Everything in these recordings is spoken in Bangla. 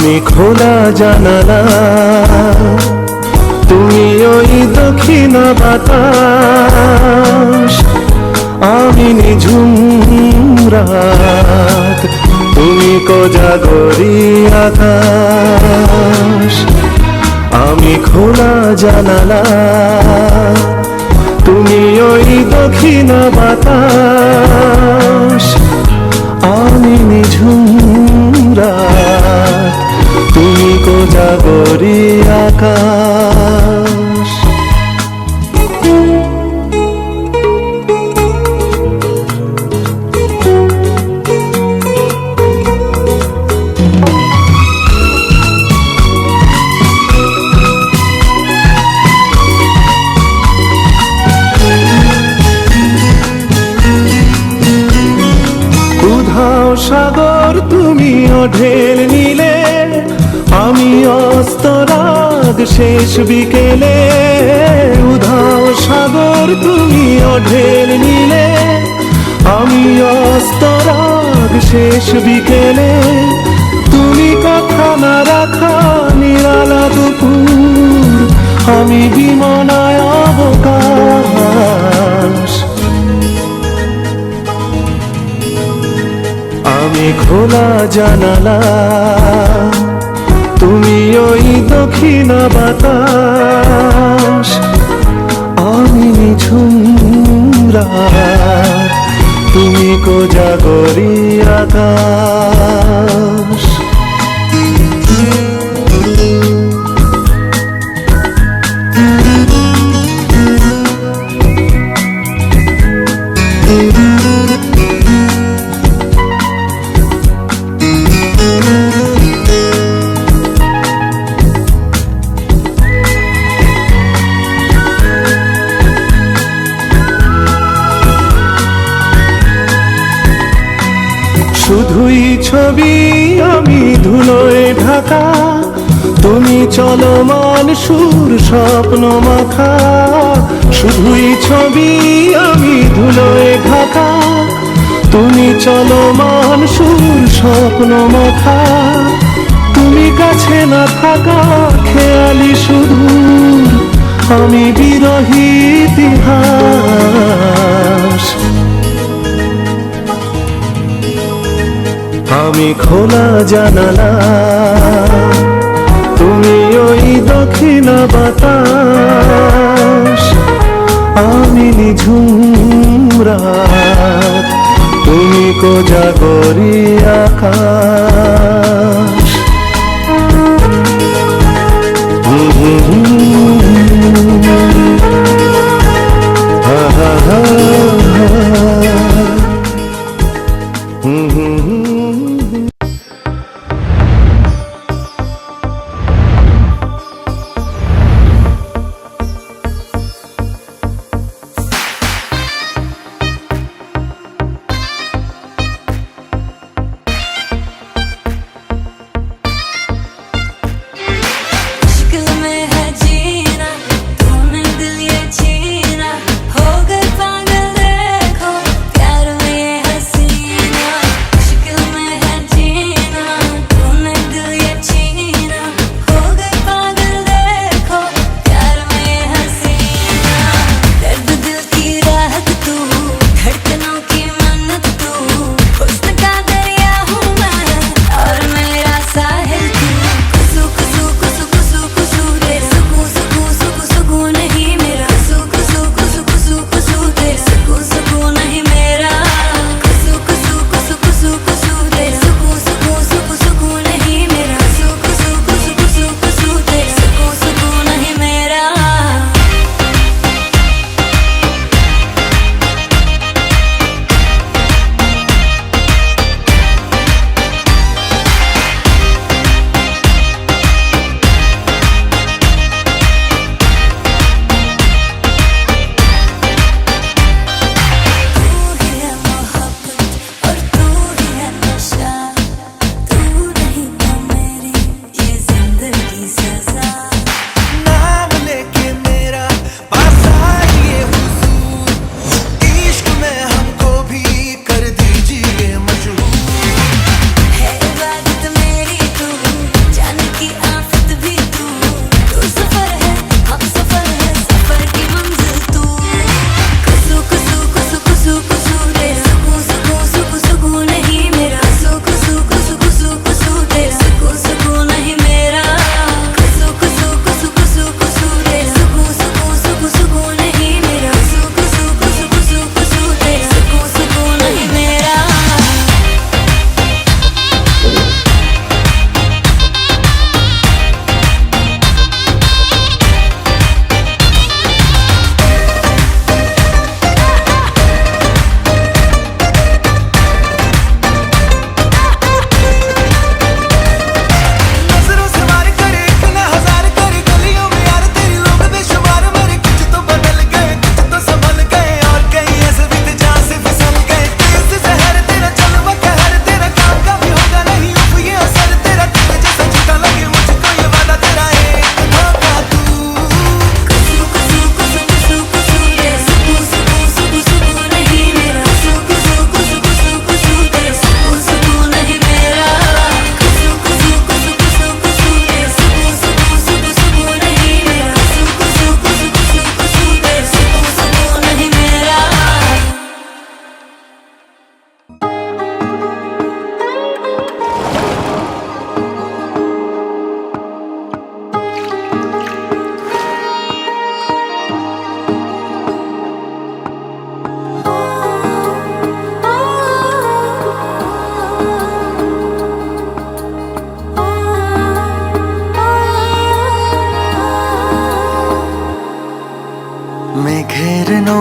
আমি খোলা জানালা, তুমি ওই দক্ষিণ বাতাস, আমি নিঝুম রাত, তুমি কোজাগরী আকাশ। আমি খোলা জানালা, তুমি ওই দক্ষিণ বাতাস, আমি নিঝুম রাত, তুমি কোজাগরী আকাশ। সাগর তুমি ঢেল নিলে, আমি অস্তরাগ শেষ বিকেলে। উধাও সাগর তুমি ঢেল নিলে, আমি অস্তরাগ শেষ বিকেলে। তুমি কথা না রাখা নিরালা দুপুর, আমি বিমনায় অবকাশ। আমি খোলা জানালা, তুমি ওই দক্ষিণ বাতাস, আমি নিঝুম রাত, তুমি কোজাগরী আকাশ। শুধুই ছবি আমি ধুলোয় ঢাকা, তুমি চলমান সুর স্বপ্ন মাখা। শুধুই ছবি আমি ধুলোয় ঢাকা, তুমি চলমান সুর স্বপ্ন মাখা। তুমি কাছে না থাকা খেয়ালি সুদূর, আমি বিরহী ইতিহাস। আমি খোলা জানালা, তুমি ওই দক্ষিণ বাতাস, আমি নিঝুম রাত, তুমি কোজাগরী আকাশ। হা হা হা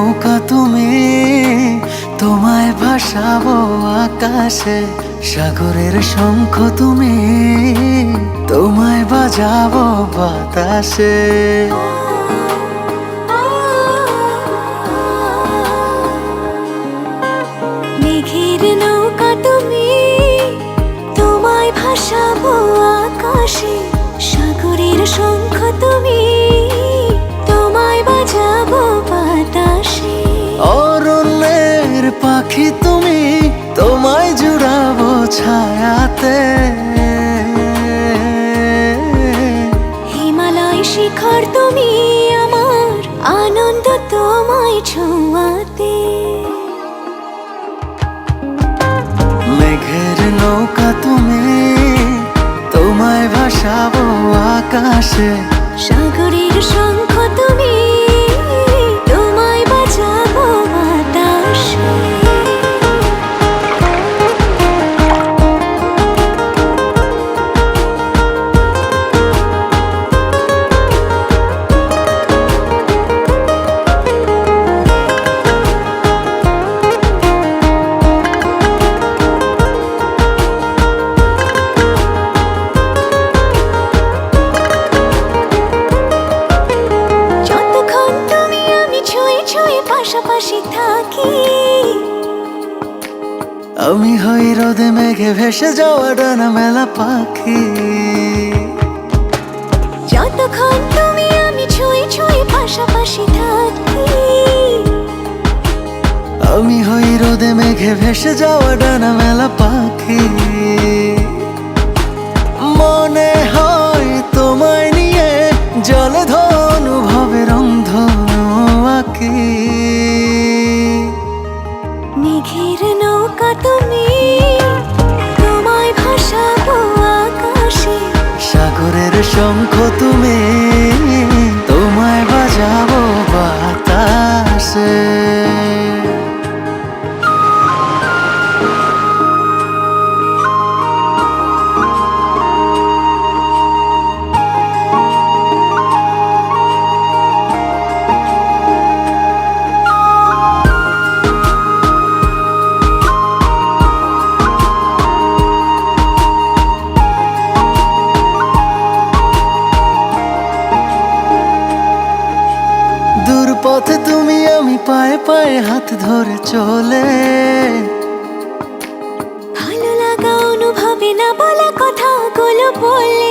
নৌকা তুমি, তোমায় ভাসাবো আকাশে। সাগরের শঙ্খ তুমি, তোমায় বাজাবো বাতাসে। মেঘের নৌকা তুমি, তোমায় ভাসাবো আকাশে। সাগরের শঙ্খ তুমি, তোমায় বাজাবো বাতাসে। অরণ্যের পাখি তুমি, তোমায় জুড়াবো ছায়াতে। হিমালয় শিখর তুমি, আমার আনন্দ তোমায় ছোঁয়াতে। মেঘের নৌকা তুমি, তোমায় ভাসাবো আকাশে। সাগরের শঙ্খ তুমি, তোমায় বাজাবো বাতাসে। যতক্ষণ তুমি আমি ছুঁয়ে ছুঁয়ে পাশাপাশি থাকি, আমি হই রোদে মেঘে ভেসে যাওয়া ডানা মেলা পাখি। যতক্ষণ তুমি আমি ছুঁয়ে ছুঁয়ে পাশাপাশি থাকি, আমি হই রোদে মেঘে ভেসে যাওয়া ডানা মেলা পাখি। মনে হয় তোমায় নিয়ে জলে ধনুভাবে রংধনু আঁকি। মেঘের নৌকা তুমি, তোমায় ভাসাবো আকাশে। সাগরের শঙ্খ তুমি, তোমায় বাজাবো বাতাসে। দূর পথে তুমি আমি পায়ে পায়ে হাত ধরে চলে। ভালো লাগা অনুভবে না বলা কথাগুলো বলে।